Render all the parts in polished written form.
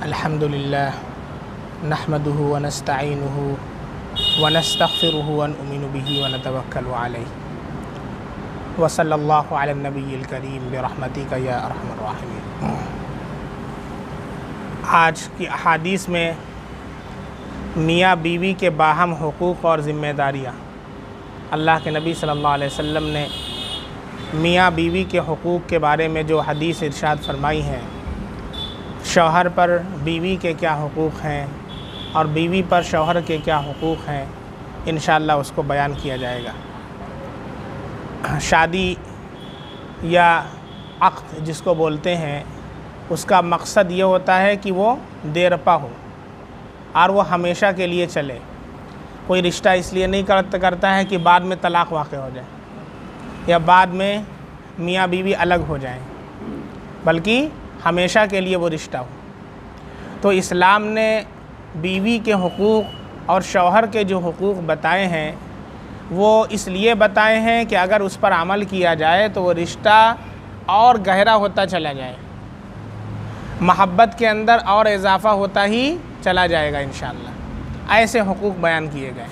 अल्हम्दुलिल्लाह नहमदुहु व नस्तईनुहु व नस्तगफिरुहु व नुमिनु बिही व नतवक्कलु अलैहि व सल्लल्लाहु अला नबिय्यिल करीम बिरहमतिका या अरहमर राहिमीन। आज की अहादीस में मियाँ बीवी के बाहम हुकूक़ और ज़िम्मेदारियाँ, अल्लाह के नबी सल्लल्लाहु अलैहि वसल्लम ने मियाँ बीवी के हुकूक़ के बारे में जो हदीस इरशाद फरमाई हैं, शौहर पर बीवी के क्या हुकूक़ हैं और बीवी पर शौहर के क्या हुकूक़ हैं, इंशाअल्लाह उसको बयान किया जाएगा। शादी या अक़्द जिसको बोलते हैं, उसका मकसद ये होता है कि वो देरपा हो और वो हमेशा के लिए चले। कोई रिश्ता इसलिए नहीं करता है कि बाद में तलाक़ वाक़ हो जाए या बाद में मियाँ बीवी अलग हो जाएं, बल्कि हमेशा के लिए वो रिश्ता हो। तो इस्लाम ने बीवी के हुकूक़ और शौहर के जो हुकूक़ बताए हैं, वो इसलिए बताए हैं कि अगर उस पर अमल किया जाए तो वो रिश्ता और गहरा होता चला जाए, मोहब्बत के अंदर और इजाफ़ा होता ही चला जाएगा इंशाअल्लाह। ऐसे हुकूक़ बयान किए गए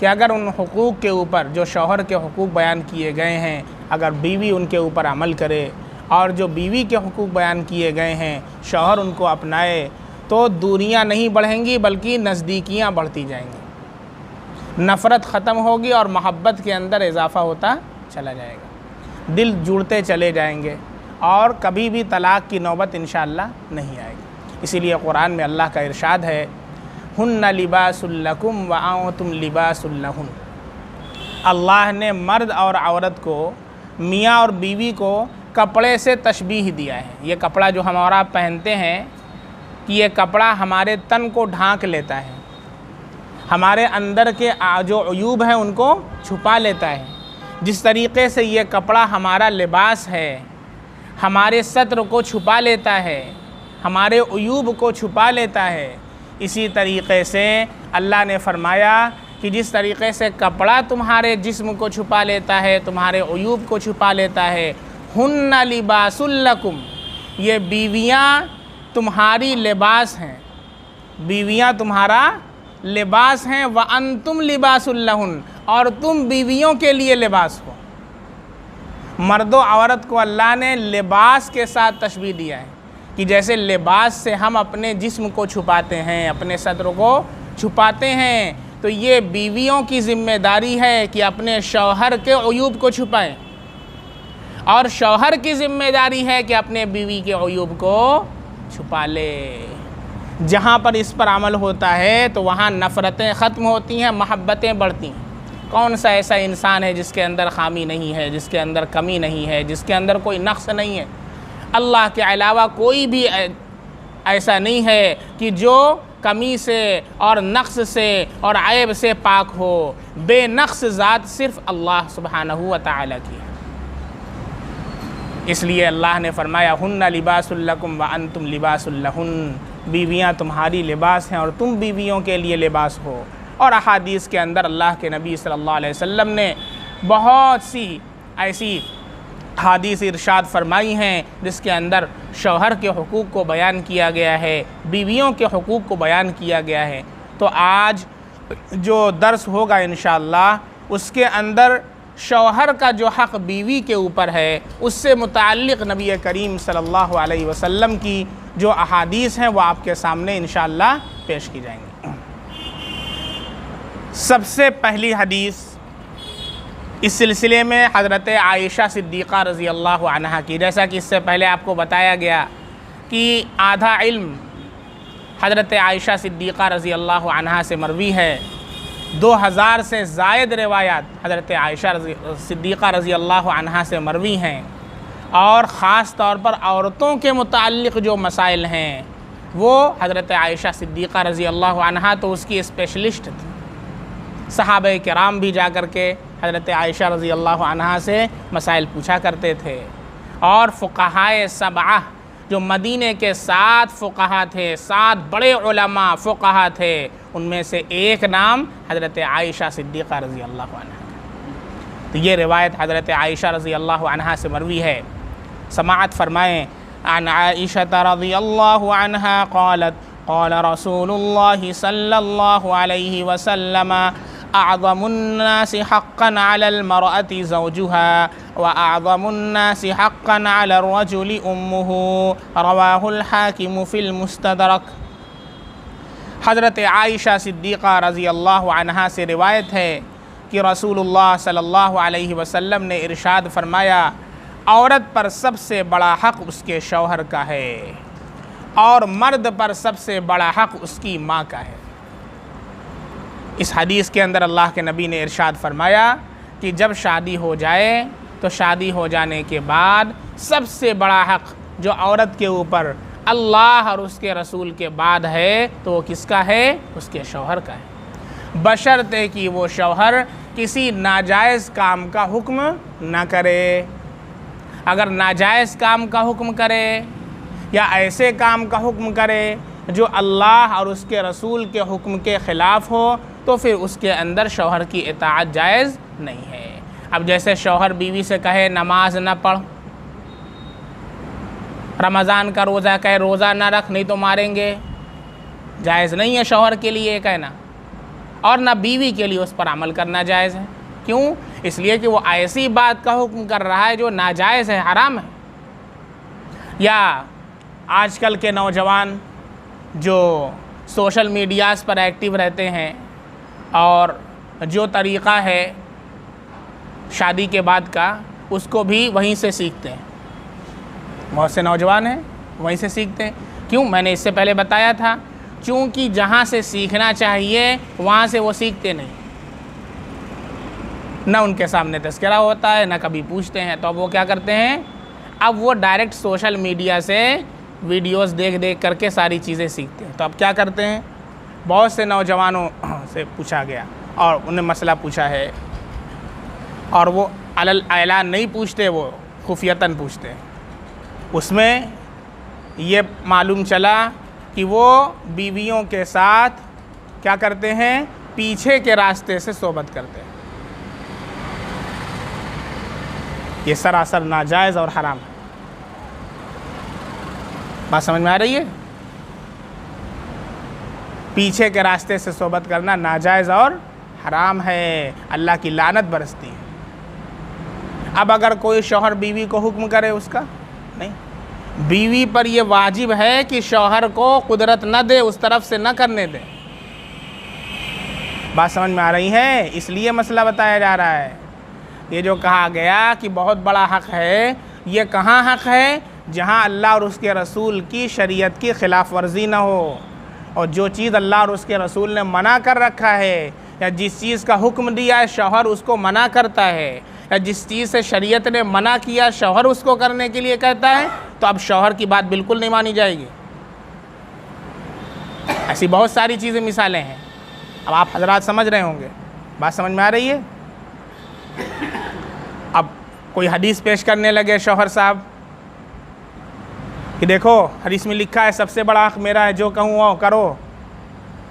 कि अगर उन हुकूक़ के ऊपर जो शौहर के हुकूक़ बयान किए गए हैं, अगर बीवी उनके ऊपर अमल करे और जो बीवी के हुकूक़ बयान किए गए हैं शौहर उनको अपनाए, तो दूरियां नहीं बढ़ेंगी बल्कि नज़दीकियां बढ़ती जाएंगी, नफ़रत ख़त्म होगी और मोहब्बत के अंदर इजाफ़ा होता चला जाएगा, दिल जुड़ते चले जाएंगे और कभी भी तलाक़ की नौबत इंशाअल्लाह नहीं आएगी। इसीलिए कुरान में अल्लाह का इरशाद है, हुन्ना लिबासुल लकुम व अंतुम लिबासुल लहुन। अल्लाह ने मर्द और औरत को, मियाँ और बीवी को कपड़े से तशबीह दिया है। ये कपड़ा जो हम और आप पहनते हैं कि ये कपड़ा हमारे तन को ढांक लेता है, हमारे अंदर के जो अयूब हैं उनको छुपा लेता है। जिस तरीक़े से ये कपड़ा हमारा लिबास है, हमारे सत्र को छुपा लेता है, हमारे अयूब को छुपा लेता है, इसी तरीक़े से अल्लाह ने फरमाया कि जिस तरीक़े से कपड़ा तुम्हारे जिस्म को छुपा लेता है, तुम्हारे अयूब को छुपा लेता है, हुन्ना लिबासुल लकुम, ये बीवियाँ तुम्हारी लिबास हैं, बीवियाँ तुम्हारा लिबास हैं, व अंतुम लिबासुल लहुन, और तुम बीवियों के लिए लिबास हो। मर्दो औरत को अल्लाह ने लिबास के साथ तशबीह दिया है कि जैसे लिबास से हम अपने जिस्म को छुपाते हैं, अपने सत्र को छुपाते हैं, तो ये बीवियों की ज़िम्मेदारी है कि अपने शौहर के अयूब को छुपाएं, और शौहर की ज़िम्मेदारी है कि अपने बीवी के अयूब को छुपा ले। जहाँ पर इस पर अमल होता है तो वहाँ नफ़रतें ख़त्म होती हैं, मोहब्बतें बढ़ती हैं। कौन सा ऐसा इंसान है जिसके अंदर ख़ामी नहीं है, जिसके अंदर कमी नहीं है, जिसके अंदर कोई नक़्स नहीं है? अल्लाह के अलावा कोई भी ऐसा नहीं है कि जो कमी से और नक़्स से और ऐब से पाक हो। बेनक़्स ज़ात सिर्फ़ अल्लाह सुब्हानहू व तआला की है। इसलिए अल्लाह ने फरमाया, हुन्ना लिबासुल लकुम व अंतुम लिबासुल लहुन, बीवियाँ तुम्हारी लिबास हैं और तुम बीवियों के लिए लिबास हो। और अहादीस के अंदर अल्लाह के नबी सल्लल्लाहु अलैहि वसल्लम ने बहुत सी ऐसी हदीस इरशाद फरमाई हैं जिसके अंदर शौहर के हुकूक़ को बयान किया गया है, बीवियों के हुकूक़ को बयान किया गया है। तो आज जो दर्स होगा इंशाअल्लाह, उसके अंदर शौहर का जो हक़ बीवी के ऊपर है उससे मुताल्लिक़ नबी करीम सल्लल्लाहु अलैहि वसल्लम की जो अहादीस हैं वो आपके सामने इंशाअल्लाह पेश की जाएंगी। सबसे पहली हदीस इस सिलसिले में हज़रत आयशा सिद्दीक़ा रज़ी अल्लाह अन्हा की, जैसा कि इससे पहले आपको बताया गया कि आधा इल्म हज़रत आयशा सिद्दीक़ा रज़ी अल्लाह अन्हा से मरवी है। 2000 से ज़ायद रिवायात हज़रत आयशा सिद्दीक़ा रज़ी अल्लाह अन्हा से मरवी हैं, और ख़ास तौर पर औरतों के मुताल्लिक़ जो मसाइल हैं वो हज़रत आयशा सिद्दीक़ा रज़ी अल्लाह अन्हा तो उसकी स्पेशलिस्ट थी। सहाबा किराम भी जा कर के हज़रत आयशा रज़ी अल्लाह अन्हा से मसाइल पूछा करते थे, और फ़ुक़हाए सबआ जो मदीने के 7 फ़ुक़हा थे, 7 बड़े उलमा फ़ुक़हा थे, उनमें से एक नाम हज़रत आयशा सिद्दीक़ा रज़ी अल्लाह अन्हा। तो ये रिवायत हज़रत आयशा रज़ी अल्लाह अन्हा से मरवी है। समाअत फरमाएँ, अन आइशा रज़ियल्लाहु अन्हा क़ालत क़ाल रसूलुल्लाहि सल्लल्लाहु अलैहि वसल्लम अअज़मुन्नासि हक़्क़न अलल मरअति ज़ौजुहा व अअज़मुन्नासि हक़्क़न अलर रजुलि उम्मुहु रवाहुल हाकिम फ़िल मुस्तदरक। हज़रत आयशा सिद्दीक़ा रज़ी अल्लाहु अन्हा से रिवायत है कि रसूलुल्लाह सल्लल्लाहु अलैहि वसल्लम ने इरशाद फरमाया, औरत पर सबसे बड़ा हक़ उसके शौहर का है और मर्द पर सबसे बड़ा हक़ उसकी माँ का है। इस हदीस के अंदर अल्लाह के नबी ने इरशाद फरमाया कि जब शादी हो जाए तो शादी हो जाने के बाद सबसे बड़ा हक़ जो औरत के ऊपर अल्लाह और उसके रसूल के बाद है तो वो किसका है? उसके शौहर का है, बशर्ते कि वो शौहर किसी नाजायज़ काम का हुक्म ना करे। अगर नाजायज़ काम का हुक्म करे या ऐसे काम का हुक्म करे जो अल्लाह और उसके रसूल के हुक्म के ख़िलाफ़ हो तो फिर उसके अंदर शौहर की इताअत जायज़ नहीं है। अब जैसे शौहर बीवी से कहे नमाज न पढ़, रमज़ान का रोज़ा कहे रोज़ा ना रख नहीं तो मारेंगे, जायज़ नहीं है शौहर के लिए कहना, और ना बीवी के लिए उस पर अमल करना जायज़ है। क्यों? इसलिए कि वो ऐसी बात का हुक्म कर रहा है जो नाजायज़ है, हराम है। या आजकल के नौजवान जो सोशल मीडियाज़ पर एक्टिव रहते हैं और जो तरीक़ा है शादी के बाद का उसको भी वहीं से सीखते हैं। बहुत से नौजवान हैं वहीं से सीखते हैं। क्यों? मैंने इससे पहले बताया था, क्योंकि जहाँ से सीखना चाहिए वहाँ से वो सीखते नहीं, ना उनके सामने तज़किरा होता है ना कभी पूछते हैं। तो अब वो क्या करते हैं? अब वो डायरेक्ट सोशल मीडिया से वीडियोस देख देख करके सारी चीज़ें सीखते हैं। तो अब क्या करते हैं? बहुत से नौजवानों से पूछा गया और उन्हें मसला पूछा है और वो अलल ऐलान नहीं पूछते, वो खुफियतन पूछते हैं। उसमें ये मालूम चला कि वो बीवियों के साथ क्या करते हैं? पीछे के रास्ते से सोबत करते हैं। ये सरासर नाजायज़ और हराम है। बात समझ में आ रही है? पीछे के रास्ते से सोबत करना नाजायज़ और हराम है, अल्लाह की लानत बरसती है। अब अगर कोई शौहर बीवी को हुक्म करे उसका नहीं, बीवी पर यह वाजिब है कि शौहर को कुदरत न दे, उस तरफ से न करने दे। बात समझ में आ रही है? इसलिए मसला बताया जा रहा है। ये जो कहा गया कि बहुत बड़ा हक़ है, ये कहाँ हक़ है? जहाँ अल्लाह और उसके रसूल की शरीयत की ख़िलाफ़ वर्जी ना हो, और जो चीज़ अल्लाह और उसके रसूल ने मना कर रखा है या जिस चीज़ का हुक्म दिया है शौहर उसको मना करता है, या जिस चीज़ से शरीयत ने मना किया शौहर उसको करने के लिए कहता है, तो अब शौहर की बात बिल्कुल नहीं मानी जाएगी। ऐसी बहुत सारी चीज़ें मिसालें हैं। अब आप हजरात समझ रहे होंगे, बात समझ में आ रही है? अब कोई हदीस पेश करने लगे शौहर साहब कि देखो हदीस में लिखा है सबसे बड़ा हक़ मेरा है, जो कहूँ वो करो,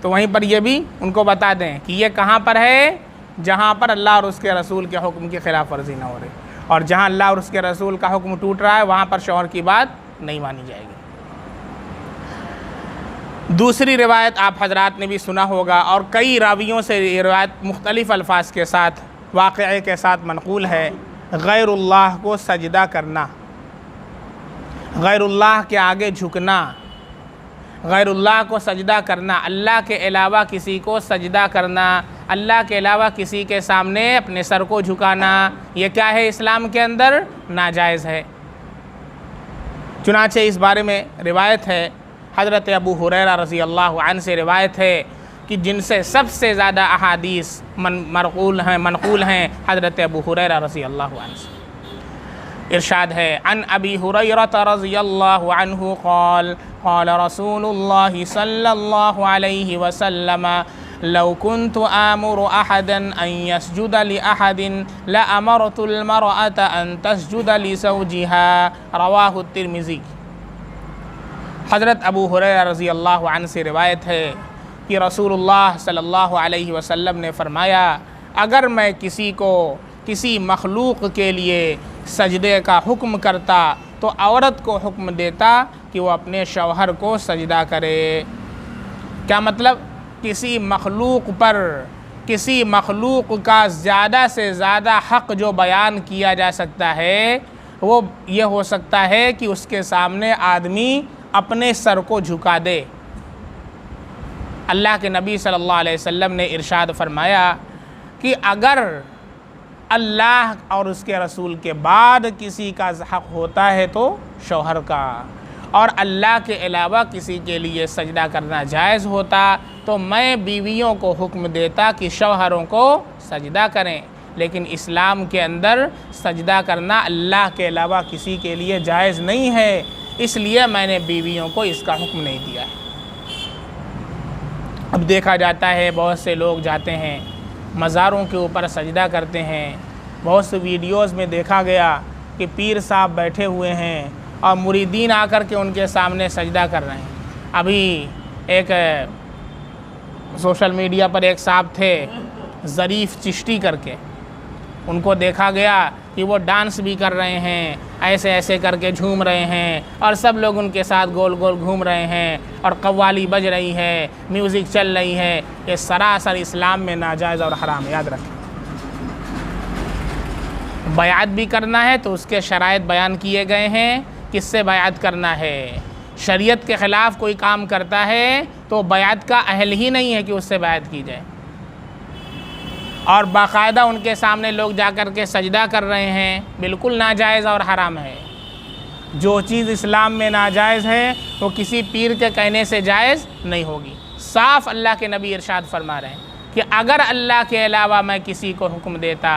तो वहीं पर ये भी उनको बता दें कि ये कहाँ पर है? जहाँ पर अल्लाह और उसके रसूल के हुक्म की खिलाफ वर्जी ना हो रही, और जहाँ अल्लाह और उसके रसूल का हुक्म टूट रहा है वहाँ पर शौहर की बात नहीं मानी जाएगी। दूसरी रिवायत आप हजरात ने भी सुना होगा और कई रावियों से ये रिवायत मुख्तलिफ़ अल्फाज के साथ वाक़े के साथ मनक़ूल है। गैरुल्लाह को सजदा करना, गैरुल्लाह के आगे झुकना, गैरुल्लाह को सजदा करना, अल्लाह के अलावा किसी को सजदा करना, अल्लाह के अलावा किसी के सामने अपने सर को झुकाना, ये क्या है? इस्लाम के अंदर नाजायज़ है। चुनांचे इस बारे में रिवायत है, हज़रत अबू हुरैरा रज़ी अल्लाहु अन्हु से रिवायत है कि जिनसे सबसे ज़्यादा अहादीस मनक़ूल हैं हज़रत अबू हुरैरा रज़ी अल्लाहु अन्हु से। इरशाद है, अन अबी हुरैरा रज़ी अल्लाहु अन्हु क़ाल क़ाल रसूलुल्लाहि सल्लल्लाहु अलैहि वसल्लम लौ कुन्तु आमुरु अहदन अन यसजुद लि अहदिन लअमरतुल मरअत अन तस्जुद लि ज़ौजिहा, रवाहु तिर्मिज़ी। हज़रत अबू हुरैरा रज़ी अल्लाहु अन्हु से रिवायत है कि रसूलुल्लाह सल्लल्लाहु अलैहि वसल्लम ने फ़रमाया, अगर मैं किसी को किसी मखलूक़ के लिए सजदे का हुक्म करता तो औरत को हुक्म देता कि वो अपने शौहर को सजदा करे। क्या मतलब? किसी मखलूक पर किसी मखलूक का ज़्यादा से ज़्यादा हक़ जो बयान किया जा सकता है वो ये हो सकता है कि उसके सामने आदमी अपने सर को झुका दे। अल्लाह के नबी सल्लल्लाहु अलैहि वसल्लम ने इरशाद फरमाया कि अगर अल्लाह और उसके रसूल के बाद किसी का हक़ होता है तो शौहर का, और अल्लाह के अलावा किसी के लिए सजदा करना जायज़ होता तो मैं बीवियों को हुक्म देता कि शौहरों को सजदा करें। लेकिन इस्लाम के अंदर सजदा करना अल्लाह के अलावा किसी के लिए जायज़ नहीं है, इसलिए मैंने बीवियों को इसका हुक्म नहीं दिया है। अब देखा जाता है बहुत से लोग जाते हैं मज़ारों के ऊपर सजदा करते हैं। बहुत से वीडियोज़ में देखा गया कि पीर साहब बैठे हुए हैं और मुरीदीन आकर के उनके सामने सजदा कर रहे हैं। अभी एक सोशल मीडिया पर एक साहब थे ज़रीफ़ चिश्ती करके, उनको देखा गया कि वो डांस भी कर रहे हैं, ऐसे ऐसे करके झूम रहे हैं और सब लोग उनके साथ गोल गोल घूम रहे हैं और कव्वाली बज रही है, म्यूज़िक चल रही है। ये सरासर इस्लाम में नाजायज़ और हराम। याद रखें, बयात भी करना है तो उसके शराइत बयान किए गए हैं, किससे बयात करना है। शरीयत के ख़िलाफ़ कोई काम करता है तो बयात का अहल ही नहीं है कि उससे बयात की जाए। और बाकायदा उनके सामने लोग जाकर के सजदा कर रहे हैं, बिल्कुल नाजायज़ और हराम है। जो चीज़ इस्लाम में नाजायज़ है वो किसी पीर के कहने से जायज़ नहीं होगी। साफ़ अल्लाह के नबी इरशाद फरमा रहे हैं कि अगर अल्लाह के अलावा मैं किसी को हुक्म देता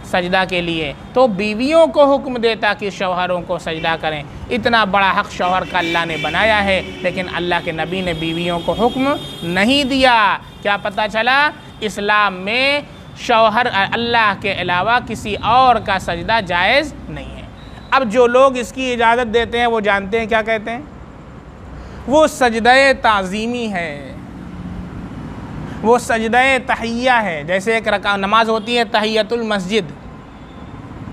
सजदा के लिए तो बीवियों को हुक्म देता कि शौहरों को सजदा करें। इतना बड़ा हक़ शौहर का अल्लाह ने बनाया है, लेकिन अल्लाह के नबी ने बीवियों को हुक्म नहीं दिया। क्या पता चला? इस्लाम में शौहर अल्लाह के अलावा किसी और का सजदा जायज़ नहीं है। अब जो लोग इसकी इजाज़त देते हैं वो जानते हैं क्या कहते हैं? वो सजदे ताज़ीमी है, वो सजदे तहिया है। जैसे एक नमाज होती है तहियतुल मस्जिद,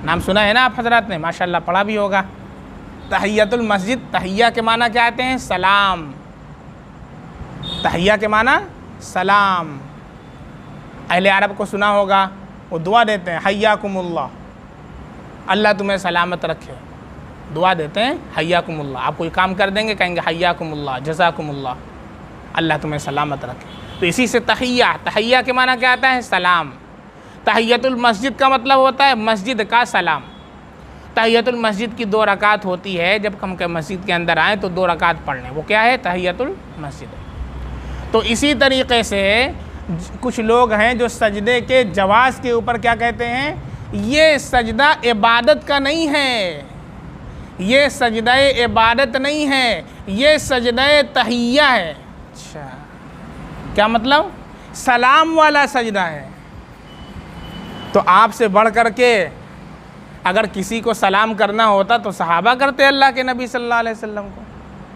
नाम सुना है ना आप हज़रात ने, माशाल्लाह पढ़ा भी होगा। तहियतुल मस्जिद, तहिया के माना क्या आते हैं? सलाम। तहिया के माना सलाम। अहले अरब को सुना होगा, वो दुआ देते हैं हय्याकुमुल्लाह, अल्लाह तुम्हें सलामत रखे। दुआ देते हैं हय्याकुमुल्लाह। आप कोई काम कर देंगे कहेंगे हय्याकुमुल्लाह, जज़ाकुमुल्लाह, अल्लाह तुम्हें सलामत रखे। तो इसी से तहिया, तहिया के माना क्या आता है? सलाम। तहियतुल मस्जिद का मतलब होता है मस्जिद का सलाम। तहियतुल मस्जिद की 2 रकात होती है, जब हम के मस्जिद के अंदर आएँ तो 2 रकात पढ़ लें, वो क्या है? तहियतुल मस्जिद। तो इसी तरीक़े से कुछ लोग हैं जो सजदे के जवाज़ के ऊपर क्या कहते हैं? ये सजदा इबादत का नहीं है, ये सजदा इबादत नहीं है, ये सजदा तहिया है। अच्छा, क्या मतलब? सलाम वाला सजदा है। तो आपसे बढ़ कर के अगर किसी को सलाम करना होता तो सहाबा करते अल्लाह के नबी सल्लल्लाहु अलैहि वसल्लम को,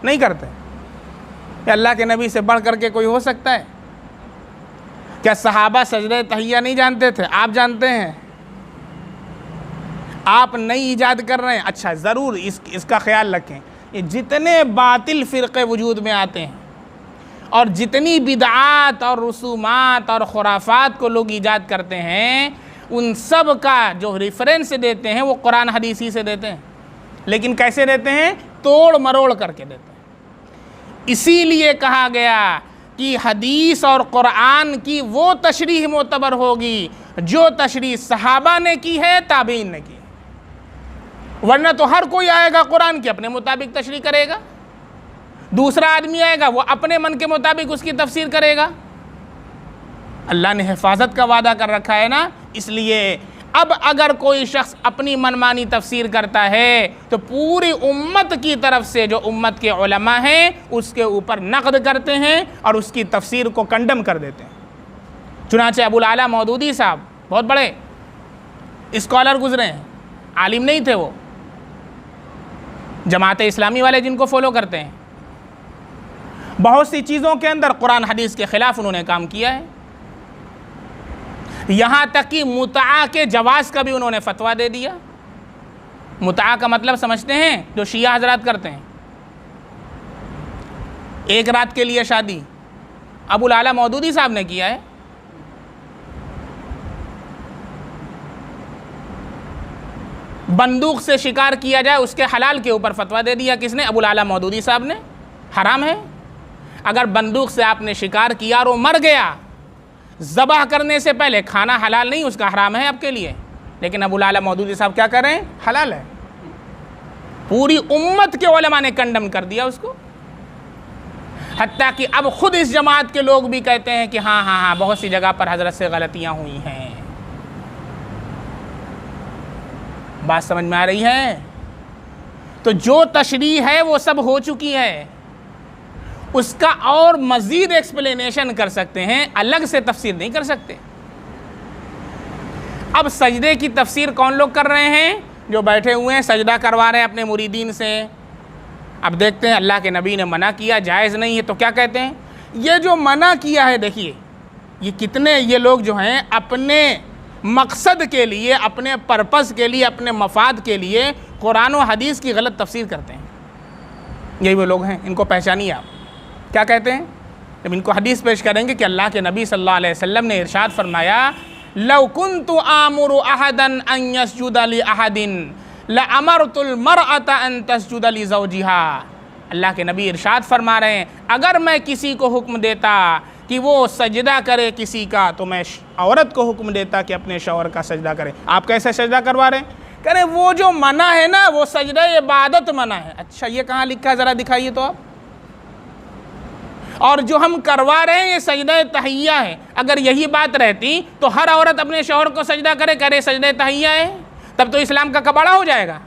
नहीं करते। क्या अल्लाह के नबी से बढ़ कर के कोई हो सकता है? क्या सहाबा सजदे तहिया नहीं जानते थे? आप जानते हैं, आप नई ईजाद कर रहे हैं। अच्छा, ज़रूर इसका ख्याल रखें, ये जितने बातिल फ़िरक़े वजूद में आते हैं और जितनी बिदआत और रसूमात और खुराफात को लोग ईजाद करते हैं, उन सब का जो रेफरेंस देते हैं वो कुरान हदीस ही से देते हैं। लेकिन कैसे देते हैं? तोड़ मरोड़ करके देते हैं। इसीलिए कहा गया कि हदीस और कुरान की वो तशरीह मोतबर होगी जो तशरीह सहाबा ने की है, ताबीन ने की। वरना तो हर कोई आएगा कुरान के अपने मुताबिक तशरीह करेगा, दूसरा आदमी आएगा वो अपने मन के मुताबिक उसकी तफसीर करेगा। अल्लाह ने हिफाजत का वादा कर रखा है ना, इसलिए अब अगर कोई शख्स अपनी मनमानी तफसीर करता है तो पूरी उम्मत की तरफ से जो उम्मत के उलमा हैं उसके ऊपर नक़द करते हैं और उसकी तफसीर को कंडम कर देते हैं। चुनांचे अबुल आला मौदूदी साहब बहुत बड़े स्कॉलर गुजरे हैं, आलिम नहीं थे वो, जमात इस्लामी वाले जिनको फॉलो करते हैं, बहुत सी चीज़ों के अंदर कुरान हदीस के ख़िलाफ़ उन्होंने काम किया है। यहाँ तक कि मुतआ के जवाज़ का भी उन्होंने फतवा दे दिया। मुतआ का मतलब समझते हैं? जो शिया हजरात करते हैं, एक रात के लिए शादी अबुल आला मौदूदी साहब ने किया है। बंदूक से शिकार किया जाए उसके हलाल के ऊपर फतवा दे दिया किसने? अबुल आला मौदूदी साहब ने। हराम है। अगर बंदूक से आपने शिकार किया और वो मर गया, ज़बह करने से पहले खाना हलाल नहीं, उसका हराम है आपके लिए। लेकिन अबुल आला मौदूदी साहब क्या कर रहे हैं? हलाल है। पूरी उम्मत के उलमा ने कंडम कर दिया उसको, हत्ता कि अब खुद इस जमात के लोग भी कहते हैं कि हाँ हाँ हाँ बहुत सी जगह पर हजरत से गलतियां हुई हैं। बात समझ में आ रही है? तो जो तशरीह है वो सब हो चुकी है, उसका और मजीद एक्सप्लेनेशन कर सकते हैं, अलग से तफसीर नहीं कर सकते। अब सजदे की तफसीर कौन लोग कर रहे हैं? जो बैठे हुए हैं सजदा करवा रहे हैं अपने मुरीदीन से। अब देखते हैं अल्लाह के नबी ने मना किया, जायज़ नहीं है, तो क्या कहते हैं? ये जो मना किया है, देखिए ये कितने ये लोग जो हैं अपने मकसद के लिए, अपने पर्पस के लिए, अपने मफाद के लिए कुरान और हदीस की गलत तफसीर करते हैं। यही वो लोग हैं, इनको पहचानिए आप। क्या कहते हैं? जब इनको हदीस पेश करेंगे कि अल्लाह के नबी सल्लल्लाहु अलैहि वसल्लम ने इरशाद फरमाया, लौ कुन्तु आमुरु अहदन अन यस्जुद लि अहदिन लअमरतुल मरअता अन तस्जुद लि ज़ौजिहा। अल्लाह के नबी इरशाद फरमा रहे हैं, अगर मैं किसी को हुक्म देता कि वो सजदा करे किसी का, तो मैं औरत को हुक्म देता कि अपने शौहर का सजदा करे। आप कैसे सजदा करवा रहे हैं? कह रहे वो जो मना है ना, वो सजदा इबादत मना है। अच्छा, ये कहाँ लिखा है, ज़रा दिखाइए तो आप। और जो हम करवा रहे हैं ये सजदा तहिया है। अगर यही बात रहती तो हर औरत अपने शौहर को सजदा करे, करे सजदा तहिया है, तब तो इस्लाम का कबाड़ा हो जाएगा।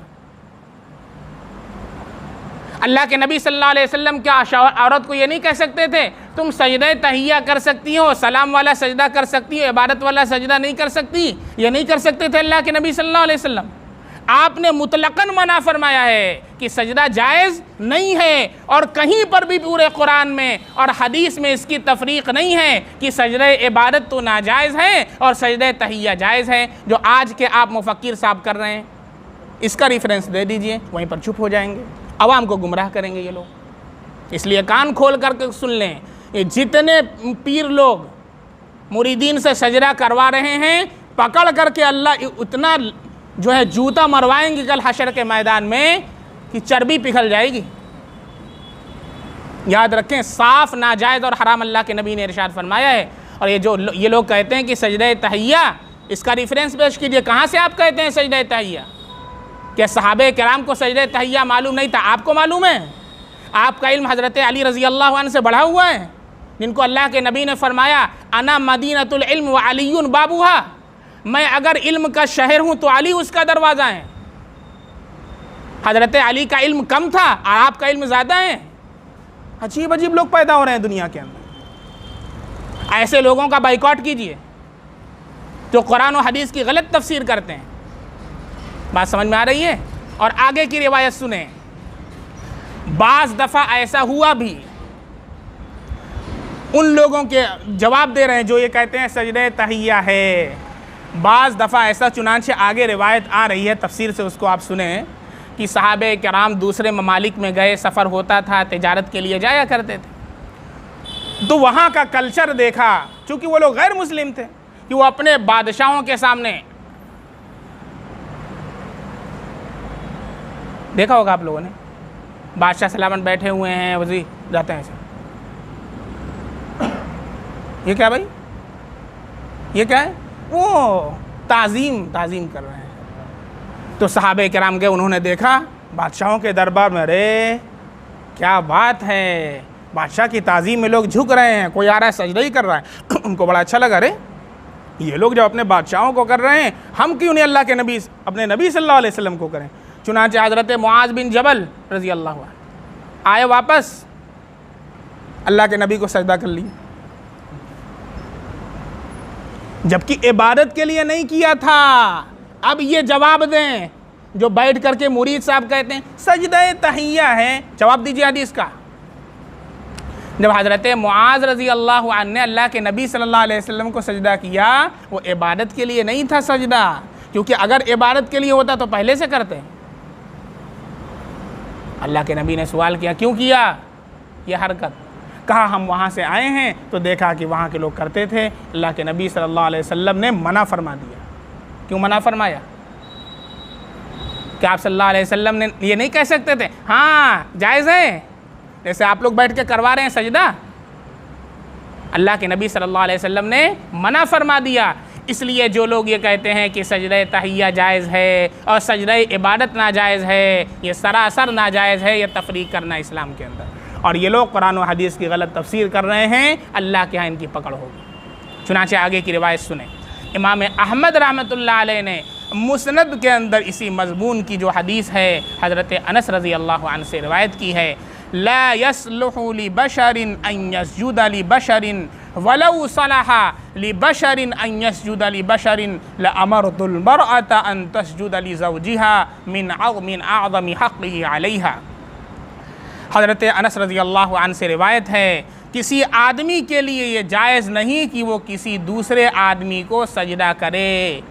अल्लाह के नबी सल्लल्लाहु अलैहि वसल्लम क्या औरत को ये नहीं कह सकते थे तुम सजदा तहिया कर सकती हो, सलाम वाला सजदा कर सकती हो, इबादत वाला सजदा नहीं कर सकती? ये नहीं कर सकते थे अल्लाह के नबी सल्लल्लाहु अलैहि वसल्लम। आपने मुतलकन मना फरमाया है कि सजदा जायज़ नहीं है, और कहीं पर भी पूरे कुरान में और हदीस में इसकी तफरीक नहीं है कि सजदा इबादत तो नाजायज़ है और सजदा तहिया जायज़ है, जो आज के आप मुफक्किर साहब कर रहे हैं। इसका रेफरेंस दे दीजिए, वहीं पर चुप हो जाएंगे, अवाम को गुमराह करेंगे ये लोग। इसलिए कान खोल कर सुन लें, ये जितने पीर लोग मुरीदीन से सजदा करवा रहे हैं, पकड़ करके अल्लाह उतना जो है जूता मरवाएंगे कल हशर के मैदान में कि चर्बी पिघल जाएगी। याद रखें, साफ नाजायज़ और हराम अल्लाह के नबी ने इरशाद फरमाया है। और ये लोग कहते हैं कि सजदा तहिया, इसका रेफरेंस पेश कीजिए, कहाँ से आप कहते हैं सजदा तहिया? क्या सहाबे किराम को सजदा तहिया मालूम नहीं था? आपको मालूम है? आपका इल्म हज़रत अली रज़ी अल्लाह अन्हु से बढ़ा हुआ है, जिनको अल्लाह के नबी ने फरमाया अना मदीनतुल इल्म व अलीयुन बाबूहा, मैं अगर इल्म का शहर हूँ तो अली उसका दरवाज़ा है। हज़रत अली का इल्म कम था और आपका इल्म ज़्यादा है। अजीब अजीब लोग पैदा हो रहे हैं दुनिया के अंदर। ऐसे लोगों का बाइकॉट कीजिए जो कुरान और हदीस की गलत तफसीर करते हैं। बात समझ में आ रही है? और आगे की रिवायत सुने। बाज़ दफ़ा ऐसा हुआ भी, उन लोगों के जवाब दे रहे हैं जो ये कहते हैं सजदे तहिया है। बाज़ दफ़ा ऐसा, चुनांचे आगे रिवायत आ रही है तफसीर से, उसको आप सुने, कि सहाबे किराम दूसरे ममालिक में गए, सफ़र होता था, तिजारत के लिए जाया करते थे, तो वहाँ का कल्चर देखा, चूँकि वो लोग गैर मुस्लिम थे, कि वो अपने बादशाहों के सामने, देखा होगा आप लोगों ने, बादशाह सलामत बैठे हुए हैं, वज़ीर जाते हैं ऐसे, ये क्या भाई, ये क्या है? वो ताज़ीम कर रहे हैं। तो सहाबे किराम गए, उन्होंने देखा बादशाहों के दरबार में, अरे क्या बात है, बादशाह की ताज़ीम में लोग झुक रहे हैं, कोई आ रहा है सजदा ही कर रहा है। उनको बड़ा अच्छा लगा, अरे ये लोग जब अपने बादशाहों को कर रहे हैं, हम क्यों नहीं अल्लाह के नबी, अपने नबी सल्लल्लाहु अलैहि वसल्लम को करें। चुनांचे हज़रत मुआज़ बिन जबल रज़ी अल्लाह अन्हु आए वापस, अल्लाह के नबी को सजदा कर लिया, जबकि इबादत के लिए नहीं किया था। अब ये जवाब दें जो बैठ करके मुरीद साहब कहते हैं सजदा तहिया है, जवाब दीजिए हदीस का। जब हज़रत मुआज़ रज़ी अल्लाह अन्हु ने अल्लाह के नबी सल्लल्लाहु अलैहि वसल्लम को सजदा किया, वो इबादत के लिए नहीं था सजदा, क्योंकि अगर इबादत के लिए होता तो पहले से करते। अल्लाह के नबी ने सवाल किया, क्यों किया ये हरकत? कहा हम वहाँ से आए हैं तो देखा कि वहाँ के लोग करते थे। अल्लाह के नबी सल्लल्लाहु अलैहि वसल्लम ने मना फरमा दिया। क्यों मना फरमाया? क्या आप सल्लल्लाहु अलैहि वसल्लम ने ये नहीं कह सकते थे हाँ जायज़ है, जैसे आप लोग बैठ के करवा रहे हैं सजदा? अल्लाह के नबी सल्लल्लाहु अलैहि वसल्लम ने मना फरमा दिया। इसलिए जो लोग ये कहते हैं कि सजदा तहिया जायज़ है और सजदा इबादत नाजायज़ है, ये सरासर नाजायज़ है, ये तफरीक करना इस्लाम के अंदर, और ये लोग कुरान और हदीस की गलत तफसीर कर रहे हैं, अल्लाह के यहाँ इनकी पकड़ होगी। चुनांचे आगे की रिवायत सुने। इमाम अहमद रहमतुल्लाह अलैह ने मुस्नद के अंदर इसी मज़मून की जो हदीस है हज़रत अनस रज़ी अल्लाह अन्हु से रिवायत की है, ला यस्लुहु लिबशरिन अन यस्जुद लिबशरिन वलौ सलहा लिबशरिन अन यस्जुद लिबशरिन लअमरतुल मरअता अन तस्जुद लिज़ौजिहा मिन अअज़मी हक़्क़िही अलैहा। हज़रत अनस रज़ी अल्लाह अन्हु से रिवायत है, किसी आदमी के लिए ये जायज़ नहीं कि वो किसी दूसरे आदमी को सजदा करे,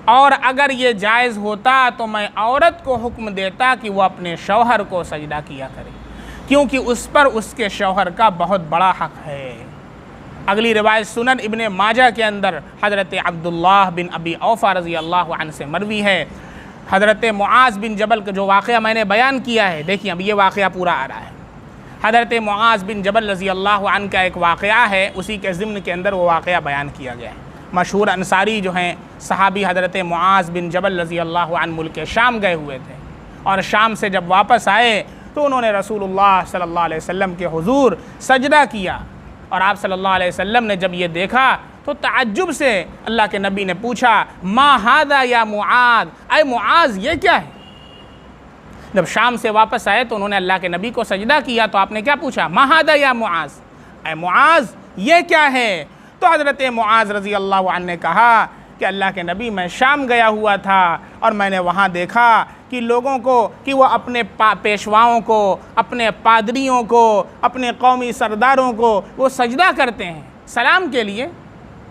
और अगर ये जायज़ होता तो मैं औरत को हुक्म देता कि वो अपने शौहर को सजदा किया करे, क्योंकि उस पर उसके शौहर का बहुत बड़ा हक़ है। अगली रिवायत सुनन इब्ने माजा के अंदर हज़रत अब्दुल्लाह बिन अबी औफ़ा रज़ी अल्लाह अन्हु से मरवी है, हज़रत मुआज़ बिन जबल का जो वाक़या मैंने बयान किया है, देखिए अब ये वाक़या पूरा आ रहा है। हज़रत मुआज़ बिन जबल रज़ी अल्लाह अन्हु का एक वाक़या है, उसी के ज़िम्न के अंदर वो वाक़या बयान किया गया है। मशहूर अंसारी जो हैं सहाबी हज़रत मुआज़ बिन जबल रज़ी अल्लाह अन्हु मुल्क शाम गए हुए थे, और शाम से जब वापस आए तो उन्होंने रसूलुल्लाह सल्लल्लाहु अलैहि वसल्लम के हुज़ूर सजदा किया, और आप सल्लल्लाहु अलैहि वसल्लम ने जब ये देखा तो ताज्जुब से अल्लाह के नबी ने पूछा, मा हादा या मुआज़, अय मुआज़ ये क्या है? जब शाम से वापस आए तो उन्होंने अल्लाह के नबी को सजदा किया, तो आपने क्या पूछा? मा हादा या मुआज़, अय मुआज़ ये क्या है? तो हज़रत मुआज़ रज़ी अल्लाह अन्हु ने कहा कि अल्लाह के नबी मैं शाम गया हुआ था और मैंने वहाँ देखा कि लोगों को कि वो अपने पेशवाओं को, अपने पादरियों को, अपने कौमी सरदारों को वो सजदा करते हैं, सलाम के लिए,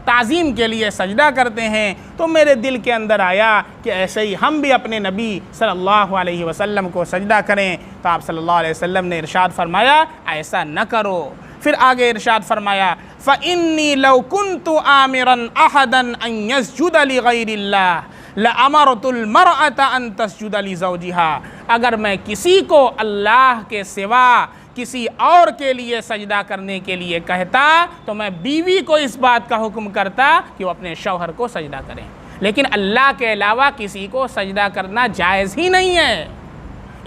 ताज़ीम के लिए सजदा करते हैं। तो मेरे दिल के अंदर आया कि ऐसे ही हम भी अपने नबी सल्लल्लाहु अलैहि वसल्लम को सजदा करें। तो आप सल्लल्लाहु अलैहि वसल्लम ने इरशाद फरमाया ऐसा न करो। फिर आगे इरशाद फरमाया, फ़इन्नी लौ कुन्तु आमिरन अहदन अन यस्जुद लिगैरिल्लाह लअमरतुल मरअता अन तस्जुद लिज़ौजिहा। अगर मैं किसी को अल्लाह के सिवा किसी और के लिए सजदा करने के लिए कहता तो मैं बीवी को इस बात का हुक्म करता कि वो अपने शौहर को सजदा करें, लेकिन अल्लाह के अलावा किसी को सजदा करना जायज़ ही नहीं है,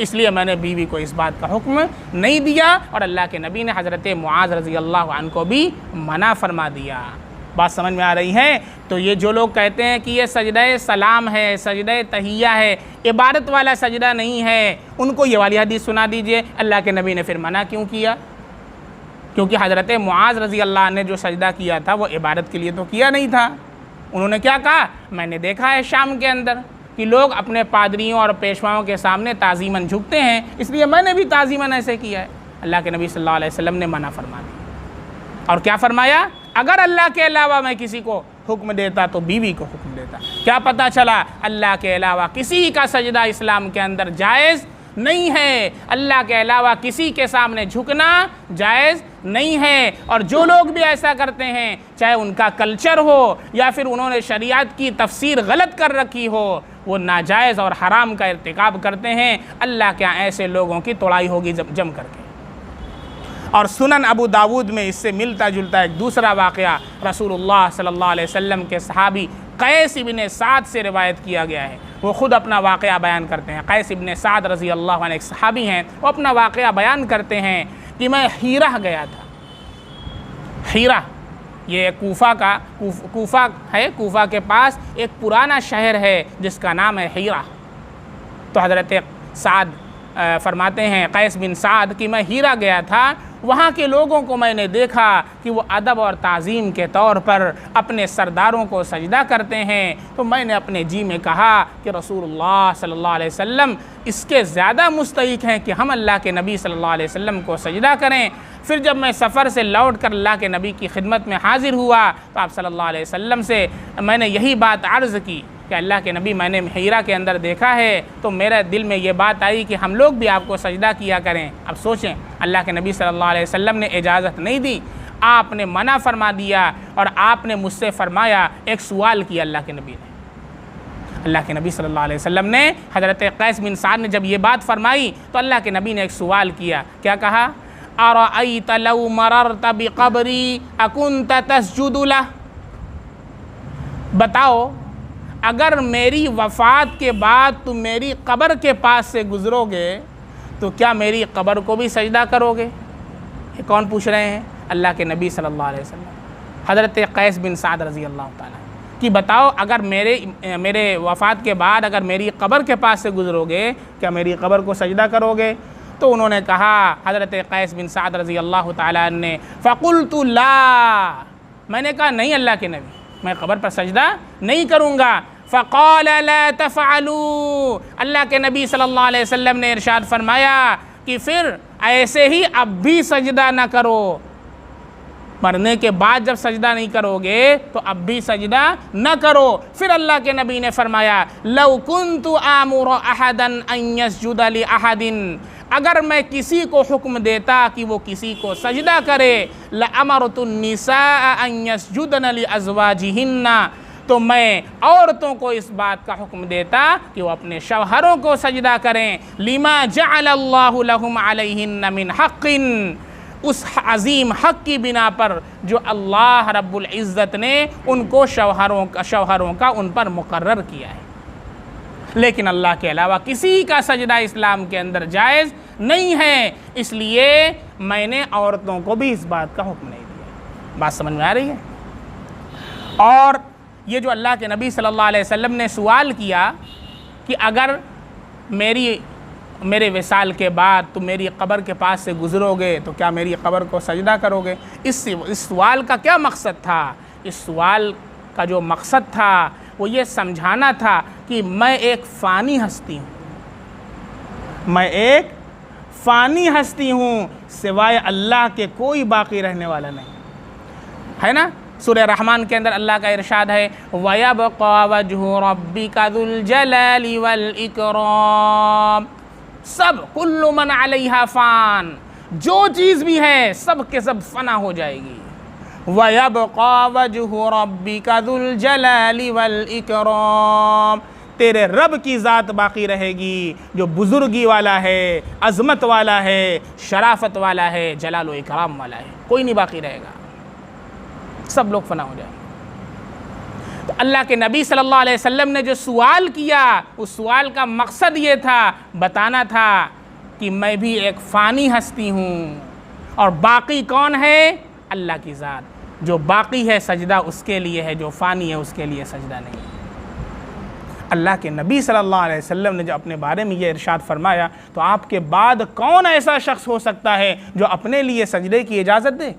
इसलिए मैंने बीवी को इस बात का हुक्म नहीं दिया। और अल्लाह के नबी ने हज़रत मुआज़ रज़ी अल्लाह अन्हु को भी मना फरमा दिया। बात समझ में आ रही है? तो ये जो लोग कहते हैं कि ये सजदा सलाम है, सजदा तहिया है, इबादत वाला सजदा नहीं है, उनको ये वाली हदीस सुना दीजिए। अल्लाह के नबी ने फिर मना क्यों किया? क्योंकि हज़रत मुआज़ रज़ी अल्लाह ने जो सजदा किया था वो इबादत के लिए तो किया नहीं था। उन्होंने क्या कहा? मैंने देखा है शाम के अंदर कि लोग अपने पादरियों और पेशवाओं के सामने ताज़ीमन झुकते हैं, इसलिए मैंने भी ताज़ीमन ऐसे किया है। अल्लाह के नबी सल्लल्लाहु अलैहि वसल्लम ने मना फरमा दिया। और क्या फरमाया? अगर अल्लाह के अलावा मैं किसी को हुक्म देता तो बीवी को हुक्म देता। क्या पता चला? अल्लाह के अलावा किसी का सजदा इस्लाम के अंदर जायज़ नहीं है, अल्लाह के अलावा किसी के सामने झुकना जायज़ नहीं है। और जो लोग भी ऐसा करते हैं, चाहे उनका कल्चर हो या फिर उन्होंने शरीयत की तफसीर गलत कर रखी हो, वो नाजायज़ और हराम का इर्तिकाब करते हैं। अल्लाह के यहाँ ऐसे लोगों की तोड़ाई होगी जम करके। और सुनन अबू दाऊद में इससे मिलता जुलता एक दूसरा वाक़या रसूलुल्लाह सल्लल्लाहु अलैहि वसल्लम के सहाबी कैस इब्ने साद से रिवायत किया गया है। वो ख़ुद अपना वाक़या बयान करते हैं। कैस इब्ने साद रज़ी अल्लाह अन्हु एक सहाबी हैं, वो अपना वाक़या बयान करते हैं कि मैं हीरा गया था। हीरा ये कूफ़ा है, कूफ़ा के पास एक पुराना शहर है जिसका नाम है हीरा। तो हज़रत साद फरमाते हैं, कैस बिन साद, कि मैं हीरा गया था, वहाँ के लोगों को मैंने देखा कि वो अदब और ताज़ीम के तौर पर अपने सरदारों को सजदा करते हैं। तो मैंने अपने जी में कहा कि रसूलुल्लाह सल्लल्लाहु अलैहि वसल्लम इसके ज़्यादा मुस्तहिक हैं कि हम अल्लाह के नबी सल्लल्लाहु अलैहि वसल्लम को सजदा करें। फिर जब मैं सफ़र से लौट कर अल्लाह के नबी की खिदमत में हाज़िर हुआ तो आप सल्लल्लाहु अलैहि वसल्लम से मैंने यही बात अर्ज़ की कि अल्लाह के नबी मैंने हीरा के अंदर देखा है तो मेरे दिल में ये बात आई कि हम लोग भी आपको सजदा किया करें। अब सोचें, अल्लाह के नबी सल्लल्लाहु अलैहि वसल्लम ने इजाज़त नहीं दी, आपने मना फरमा दिया और आपने मुझसे फरमाया, एक सवाल किया अल्लाह के नबी ने। अल्लाह के नबी सल्लल्लाहु अलैहि वसल्लम ने हज़रत कैस बिन साद ने जब ये बात फरमाई तो अल्लाह के नबी ने एक सवाल किया। क्या कहा? अरअयत लौ मररत बिक़ब्री अकुन्त तस्जुदु लह, बताओ अगर मेरी वफ़ात के बाद तुम मेरी कब्र के पास से गुज़रोगे तो क्या मेरी कब्र को भी सजदा करोगे? ये कौन पूछ रहे हैं? अल्लाह के नबी सल्लल्लाहु अलैहि वसल्लम हज़रत कैस बिन साद रज़ी अल्लाह ताला कि बताओ अगर मेरे वफ़ात के बाद अगर मेरी कब्र के पास से गुज़रोगे क्या मेरी कब्र को सजदा करोगे? तो उन्होंने कहा, हज़रत कैस बिन साद रज़ी अल्लाह ताला ने, फ़क़ुल्तु ला, मैंने कहा नहीं अल्लाह के नबी, मैं कब्र पर सजदा नहीं करूँगा। फ़क़ाल ला तफ़अलू, अल्लाह के नबी सल्लल्लाहु अलैहि वसल्लम ने इरशाद फरमाया कि फिर ऐसे ही अब भी सजदा न करो, मरने के बाद जब सजदा नहीं करोगे तो अब भी सजदा न करो। फिर अल्लाह के नबी ने फरमाया, लौ कुन्तु आमुरु अहदन अन यस्जुद लि अहदिन, अगर मैं किसी को हुक्म देता कि वो किसी को सजदा करे, लअमरतु निसाअ अन यस्जुदन लि अज़वाजिहिन्ना, तो मैं औरतों को इस बात का हुक्म देता कि वो अपने शौहरों को सजदा करें। लिमा जअलल्लाहु लहुम अलैहिन्ना मिन हक़्क़िन, उस अज़ीम हक़ की बिना पर जो अल्लाह रब्बुल इज़्ज़त ने उनको शौहरों का उन पर मुकर्रर किया है। लेकिन अल्लाह के अलावा किसी का सजदा इस्लाम के अंदर जायज़ नहीं है, इसलिए मैंने औरतों को भी इस बात का हुक्म नहीं दिया। बात समझ में आ रही है? और ये जो अल्लाह के नबी सल्लल्लाहु अलैहि वसल्लम ने सवाल किया कि अगर मेरे विसाल के बाद तुम मेरी कब्र के पास से गुज़रोगे तो क्या मेरी कब्र को सजदा करोगे? इस सवाल का क्या मकसद था? इस सवाल का जो मकसद था वो ये समझाना था कि मैं एक फ़ानी हस्ती हूँ, मैं एक फ़ानी हस्ती हूँ, सिवाय अल्लाह के कोई बाकी रहने वाला नहीं है ना। सूरह रहमान के अंदर अल्लाह का इरशाद है, वयबक़ा वजहु रब्बिका ज़ुल जलाली वल इकराम, सब कुल्लु मन अलैहा फ़ान, जो चीज़ भी है सब के सब फ़ना हो जाएगी। वयबक़ा वजहु रब्बिका ज़ुल जलाली वल इकराम, तेरे रब की ज़ात बाकी रहेगी जो बुज़ुर्गी वाला है, अज़मत वाला है, शराफत वाला है, जलाल व इकराम वाला है, कोई नहीं बाकी रहेगा, सब लोग फ़ना हो जाएंगे। तो अल्लाह के नबी सल्लल्लाहु अलैहि वसल्लम ने जो सवाल किया उस सवाल का मकसद ये था, बताना था कि मैं भी एक फ़ानी हस्ती हूँ और बाकी कौन है? अल्लाह की ज़ात, जो बाकी है सजदा उसके लिए है, जो फ़ानी है उसके लिए सजदा नहीं है। अल्लाह के नबी सल्लल्लाहु अलैहि वसल्लम ने जो अपने बारे में ये इरशाद फरमाया तो आपके बाद कौन ऐसा शख्स हो सकता है जो अपने लिए सजदे की इजाज़त दे?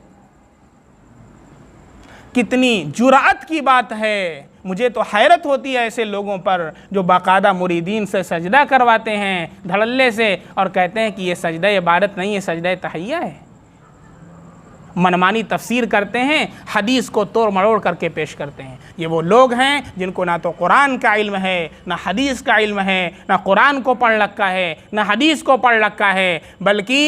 कितनी जुराअत की बात है। मुझे तो हैरत होती है ऐसे लोगों पर जो बाकायदा मुरीदीन से सजदा करवाते हैं धड़ल्ले से और कहते हैं कि ये सजदा इबादत नहीं है, सजदा तहय्या है। मनमानी तफसीर करते हैं, हदीस को तोड़ मरोड़ करके पेश करते हैं। ये वो लोग हैं जिनको ना तो कुरान का इल्म है, ना हदीस का इल्म है, ना कुरान को पढ़ रखा है, ना हदीस को पढ़ रखा है, बल्कि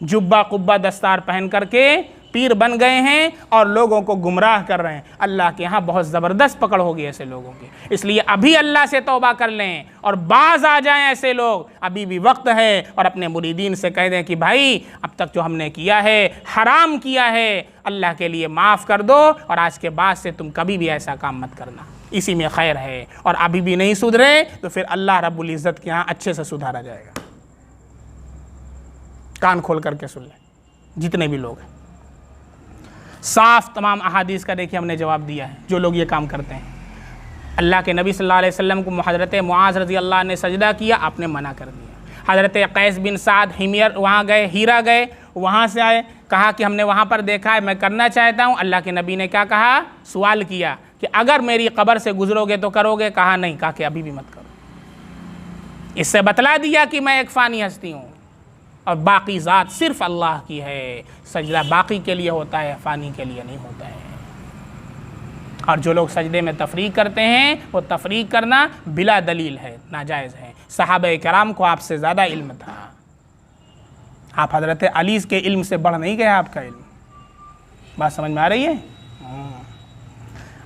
जुब्बा कुब्बा दस्तार पहन करके पीर बन गए हैं और लोगों को गुमराह कर रहे हैं। अल्लाह के यहाँ बहुत ज़बरदस्त पकड़ होगी ऐसे लोगों की। इसलिए अभी अल्लाह से तौबा कर लें और बाज आ जाएं ऐसे लोग, अभी भी वक्त है, और अपने मुरीदीन से कह दें कि भाई अब तक जो हमने किया है, हराम किया है, अल्लाह के लिए माफ़ कर दो और आज के बाद से तुम कभी भी ऐसा काम मत करना, इसी में खैर है। और अभी भी नहीं सुधरे तो फिर अल्लाह रब्बुल इज़्ज़त के यहाँ अच्छे से सुधारा जाएगा। कान खोल करके सुन लें जितने भी लोग हैं। साफ तमाम अहादीस का देखिए हमने जवाब दिया है। जो लोग ये काम करते हैं, अल्लाह के नबी सल्लल्लाहु अलैहि वसल्लम को हज़रत मुआज़ रज़ी अल्लाह ने सजदा किया, आपने मना कर दिया। हज़रत कैस बिन साद हिमियर वहाँ गए, हीरा गए, वहाँ से आए, कहा कि हमने वहाँ पर देखा है, मैं करना चाहता हूँ। अल्लाह के नबी ने क्या कहा? सवाल किया कि अगर मेरी कब्र से गुजरोगे तो करोगे? कहा नहीं, कहा कि अभी भी मत करो। इससे बतला दिया कि मैं एक फ़ानी हस्ती हूँ और बाकी ज़ात सिर्फ़ अल्लाह की है। सजदा बाकी के लिए होता है, फ़ानी के लिए नहीं होता है। और जो लोग सजदे में तफरीक करते हैं वो तफरीक करना बिला दलील है, नाजायज़ है। सहाबा कराम को आपसे ज़्यादा इल्म था, आप हज़रत अली के इल्म से बढ़ नहीं गया आपका इल्म। बात समझ में आ रही है?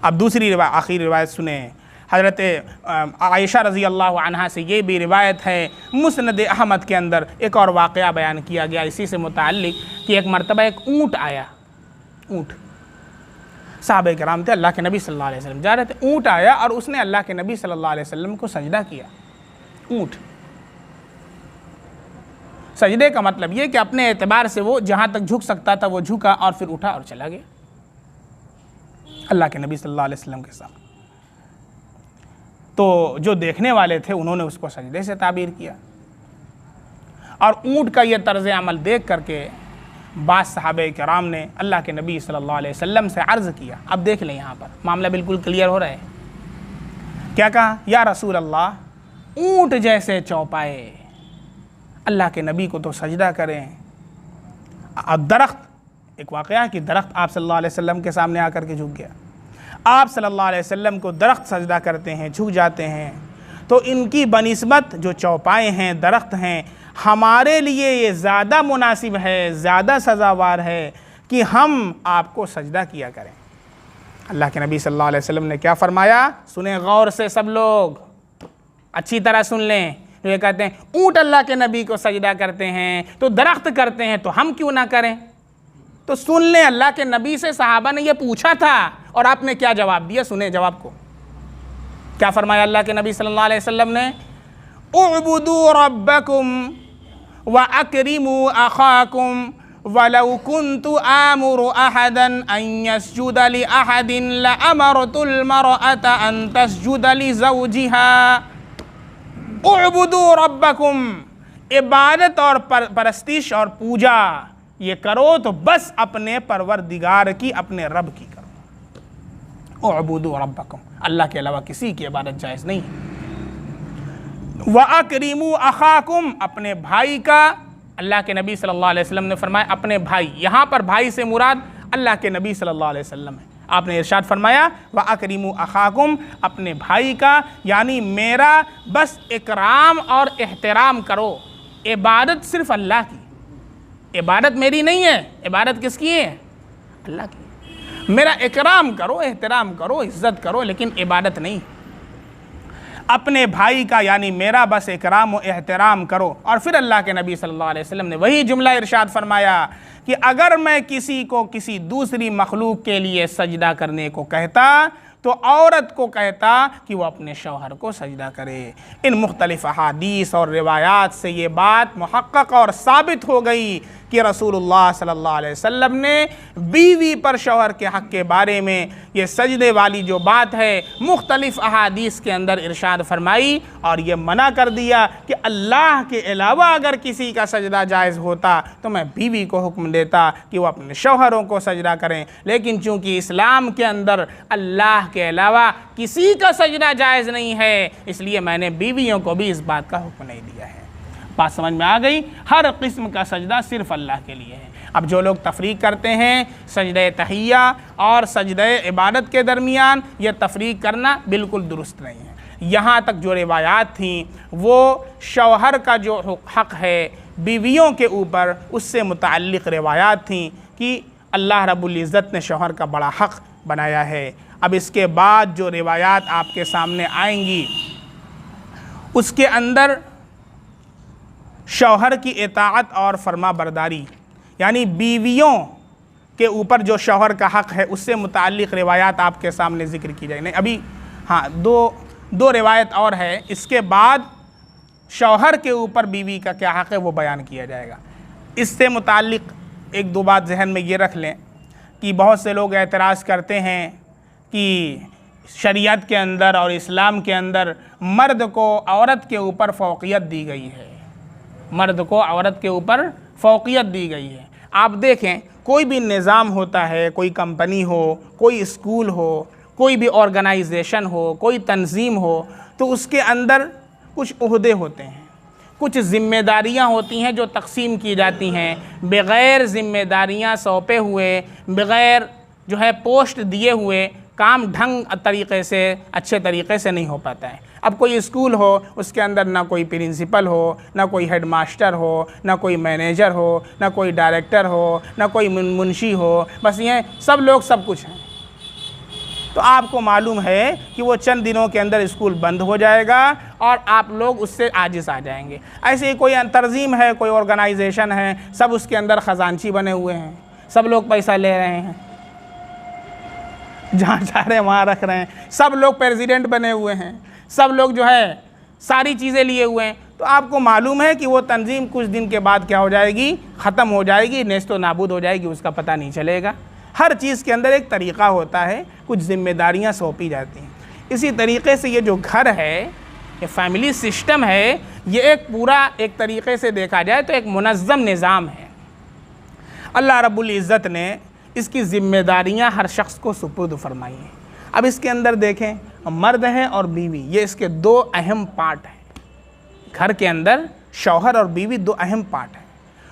अब दूसरी आखिरी रिवायत सुने। हज़रत आयशा रज़ी अल्लाह अन्हा से ये भी रिवायत है, मुस्नद अहमद के अंदर एक और वाक़या बयान किया गया इसी से मुताल्लिक़ कि एक मरतबा एक ऊँट आया। ऊँट, सहाबा किराम थे, अल्लाह के नबी सल्लल्लाहु अलैहि वसल्लम जा रहे थे, ऊँट आया और उसने अल्लाह के नबी सल्लल्लाहु अलैहि वसल्लम को सजदा किया। ऊँट, सजदे का मतलब ये कि अपने एतबार से वो जहाँ तक झुक सकता था वो झुका और फिर उठा और चला गया अल्लाह के नबी सल्लल्लाहु अलैहि वसल्लम के सामने। तो जो देखने वाले थे उन्होंने उसको सजदे से ताबीर किया और ऊँट का ये तर्ज़ अमल देख करके बास सहाबे किराम ने अल्लाह के नबी सल्लल्लाहु अलैहि वसल्लम से अर्ज़ किया। अब देख लें, यहाँ पर मामला बिल्कुल क्लियर हो रहा है। क्या कहा? या रसूल अल्लाह, ऊँट जैसे चौपाए, अल्लाह के नबी को तो सजदा करें। अब दरख्त, एक वाक़या कि दरख्त आप सल्लल्लाहु अलैहि वसल्लम के सामने आकर के झुक गया। आप सल्लल्लाहु अलैहि वसल्लम को दरख्त सजदा करते हैं, झुक जाते हैं, तो इनकी बनिस्बत जो चौपाए हैं, दरख्त हैं, हमारे लिए ये ज़्यादा मुनासिब है, ज़्यादा सज़ावार है कि हम आपको सजदा किया करें। अल्लाह के नबी सल्लल्लाहु अलैहि वसल्लम ने क्या फरमाया? सुने गौर से, सब लोग अच्छी तरह सुन लें। तो ये कहते हैं ऊँट अल्लाह के नबी को सजदा करते हैं तो दरख्त करते हैं, तो हम क्यों ना करें? तो सुन लें, अल्लाह के नबी से सहाबा ने यह पूछा था और आपने क्या जवाब दिया। सुने जवाब को, क्या फरमाया अल्लाह के नबी सल्लल्लाहु अलैहि वसल्लम ने? उअबुदू रब्बकुम व अकरिमू अखाकुम वलौ कुन्तु आमुरु अहदन अन यस्जुद लि अहदिन लअमरतुल मरअता अन तस्जुद लि ज़ौजिहा। उअबुदू रब्बकुम, इबादत और परस्तिश और पूजा ये करो तो बस अपने परवरदिगार की, अपने रब की करो। उअबुदू रब्बकुम, अल्लाह के अलावा किसी की इबादत जायज़ नहीं। व अकरिमू अखाकुम, अपने भाई का, अल्लाह के नबी सल्लल्लाहु अलैहि वसल्लम ने फरमाया अपने भाई, यहाँ पर भाई से मुराद अल्लाह के नबी सल्लल्लाहु अलैहि वसल्लम है। आपने इरशाद फरमाया व अकरिमू अखाकुम, अपने भाई का, यानी मेरा बस इकराम और एहतराम करो। इबादत सिर्फ अल्लाह की, इबादत मेरी नहीं है, इबादत किसकी है? अल्लाह की। मेरा इकराम करो, एहतराम करो, इज़्ज़त करो, लेकिन इबादत नहीं। अपने भाई का यानी मेरा बस इकराम व एहतराम करो। और फिर अल्लाह के नबी सल्लल्लाहु अलैहि वसल्लम ने वही जुमला इरशाद फरमाया कि अगर मैं किसी को किसी दूसरी मखलूक के लिए सजदा करने को कहता तो औरत को कहता कि वो अपने शौहर को सजदा करे। इन मुख्तलिफ अहादीस और रिवायात से ये बात मुहक्कक और साबित हो गई कि रसूलुल्लाह सल्लल्लाहु अलैहि वसल्लम ने बीवी पर शौहर के हक़ के बारे में ये सजदे वाली जो बात है मुख्तलिफ अहादीस के अंदर इरशाद फरमाई और ये मना कर दिया कि अल्लाह के अलावा अगर किसी का सजदा जायज़ होता तो मैं बीवी को हुक्म देता कि वो अपने शौहरों को सजदा करें। लेकिन चूँकि इस्लाम के अंदर अल्लाह के अलावा किसी का सजदा जायज़ नहीं है, इसलिए मैंने बीवियों को भी इस बात का हुक्म नहीं दिया है। बात समझ में आ गई? हर किस्म का सजदा सिर्फ अल्लाह के लिए है। अब जो लोग तफरीक करते हैं सजदे तहिया और सजदे इबादत के दरमियान, यह तफरीक करना बिल्कुल दुरुस्त नहीं है। यहाँ तक जो रिवायात थी वो शौहर का जो हक़ है बीवियों के ऊपर, उससे मुताल्लिक़ रिवायात थी कि अल्लाह रब्बुल इज़्ज़त ने शौहर का बड़ा हक़ बनाया है। अब इसके बाद जो रिवायात आपके सामने आएंगी उसके अंदर शौहर की इताअत और फरमा बरदारी, यानी बीवियों के ऊपर जो शौहर का हक़ है उससे मुताल्लिक़ रिवायात आपके सामने ज़िक्र की जाएगी। नहीं अभी, हाँ, दो रिवायत और है, इसके बाद शौहर के ऊपर बीवी का क्या हक़ है वो बयान किया जाएगा। इससे मुताल्लिक़ एक दो बात जहन में ये रख लें कि बहुत से लोग एतराज़ करते हैं कि शरीयत के अंदर और इस्लाम के अंदर मर्द को औरत के ऊपर फ़ौक़ियत दी गई है, मर्द को औरत के ऊपर फ़ौक़ियत दी गई है। आप देखें कोई भी निज़ाम होता है, कोई कंपनी हो, कोई स्कूल हो, कोई भी ऑर्गेनाइजेशन हो, कोई तंजीम हो, तो उसके अंदर कुछ ओहदे होते हैं, कुछ ज़िम्मेदारियां होती हैं जो तकसीम की जाती हैं। बग़ैर ज़िम्मेदारियां सौंपे हुए, बग़ैर जो है पोस्ट दिए हुए काम ढंग तरीक़े से अच्छे तरीक़े से नहीं हो पाता है। अब कोई स्कूल हो, उसके अंदर ना कोई प्रिंसिपल हो, ना कोई हेडमास्टर हो, ना कोई मैनेजर हो, ना कोई डायरेक्टर हो, ना कोई मुंशी हो, बस ये सब लोग सब कुछ हैं। तो आपको मालूम है कि वो चंद दिनों के अंदर स्कूल बंद हो जाएगा और आप लोग उससे आजिज़ आ जाएंगे। ऐसे ही कोई तंजीम है, कोई ऑर्गेनाइजेशन है, सब उसके अंदर ख़जानची बने हुए हैं, सब लोग पैसा ले रहे हैं, जहाँ चाह रहे हैं वहाँ रख रहे हैं, सब लोग प्रेसिडेंट बने हुए हैं, सब लोग जो है सारी चीज़ें लिए हुए हैं। तो आपको मालूम है कि वो तंजीम कुछ दिन के बाद क्या हो जाएगी, ख़त्म हो जाएगी, नेस्तो नाबूद हो जाएगी, उसका पता नहीं चलेगा। हर चीज़ के अंदर एक तरीक़ा होता है, कुछ ज़िम्मेदारियाँ सौंपी जाती हैं। इसी तरीक़े से ये जो घर है, ये फैमिली सिस्टम है, ये एक पूरा एक तरीक़े से देखा जाए तो एक मुनज़्ज़म निज़ाम है। अल्लाह रब्बुल इज़्ज़त ने इसकी ज़िम्मेदारियाँ हर शख्स को सुपुर्द फरमाई हैं। अब इसके अंदर देखें, मर्द है और बीवी, ये इसके दो अहम पार्ट हैं। घर के अंदर शौहर और बीवी दो अहम पार्ट हैं,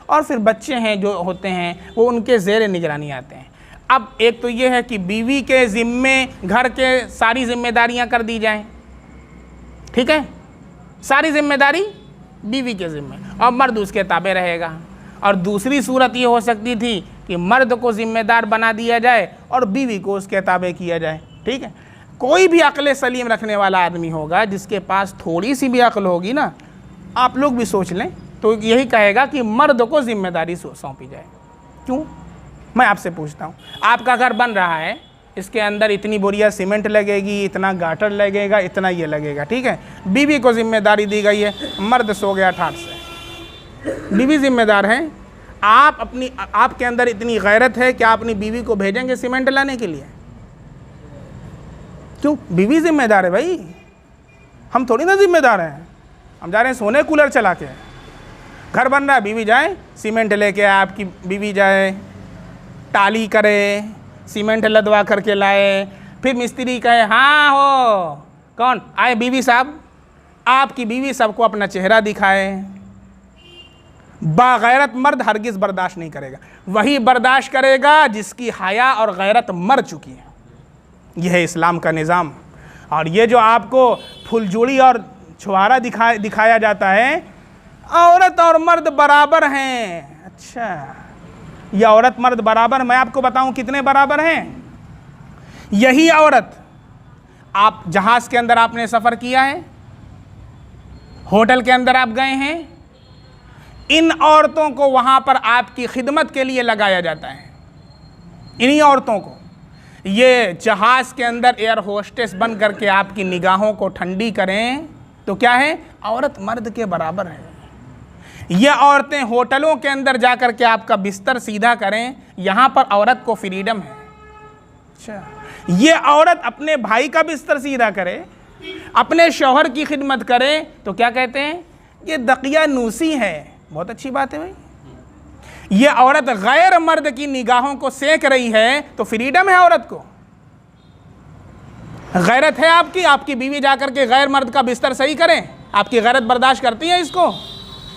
और फिर बच्चे हैं जो होते हैं वो उनके ज़ेर निगरानी आते हैं। अब एक तो ये है कि बीवी के ज़िम्मे घर के सारी ज़िम्मेदारियां कर दी जाएं, ठीक है, सारी ज़िम्मेदारी बीवी के ज़िम्मे और मर्द उसके ताबे रहेगा। और दूसरी सूरत ये हो सकती थी कि मर्द को ज़िम्मेदार बना दिया जाए और बीवी को उसके ताबे किया जाए, ठीक है। कोई भी अक्ल सलीम रखने वाला आदमी होगा, जिसके पास थोड़ी सी भी अक्ल होगी ना, आप लोग भी सोच लें, तो यही कहेगा कि मर्द को ज़िम्मेदारी सौंपी जाए। क्यों? मैं आपसे पूछता हूँ, आपका घर बन रहा है, इसके अंदर इतनी बोरिया सीमेंट लगेगी, इतना गाटर लगेगा, इतना ये लगेगा, ठीक है। बीवी को ज़िम्मेदारी दी गई है, मर्द सो गया ठाठ से, बीवी ज़िम्मेदार है। आपके अंदर इतनी गैरत है कि आप अपनी बीवी को भेजेंगे सीमेंट लाने के लिए? क्यों? बीवी ज़िम्मेदार है भाई, हम थोड़ी ना ज़िम्मेदार हैं। हम जा रहे हैं सोने कूलर चला के, घर बन रहा है, बीवी जाए सीमेंट लेके आए, आपकी बीवी जाए टाली करे, सीमेंट लदवा करके लाए, फिर मिस्त्री कहे हाँ हो कौन आए, बीवी साहब। आपकी बीवी सबको अपना चेहरा दिखाए। बागैरत मर्द हरगिज़ बर्दाश्त नहीं करेगा, वही बर्दाश्त करेगा जिसकी हया और गैरत मर चुकी है। यह है इस्लाम का निज़ाम। और ये जो आपको फुलझड़ी और छुआरा दिखाया जाता है, औरत और मर्द बराबर हैं। अच्छा, यह औरत मर्द बराबर, मैं आपको बताऊं कितने बराबर हैं। यही औरत, आप जहाज़ के अंदर आपने सफ़र किया है, होटल के अंदर आप गए हैं, इन औरतों को वहाँ पर आपकी खिदमत के लिए लगाया जाता है। इन्हीं औरतों को ये जहाज़ के अंदर एयर होस्टेस बन करके आपकी निगाहों को ठंडी करें, तो क्या है, औरत मर्द के बराबर है। ये औरतें होटलों के अंदर जा कर के आपका बिस्तर सीधा करें, यहाँ पर औरत को फ्रीडम है। अच्छा, ये औरत अपने भाई का बिस्तर सीधा करे, अपने शौहर की खिदमत करे, तो क्या कहते हैं, ये दकियानूसी है। बहुत अच्छी बात है भाई। ये औरत गैर मर्द की निगाहों को सेक रही है, तो फ्रीडम है औरत को, गैरत है आपकी बीवी जाकर के गैर मर्द का बिस्तर सही करें, आपकी गैरत बर्दाश्त करती है इसको?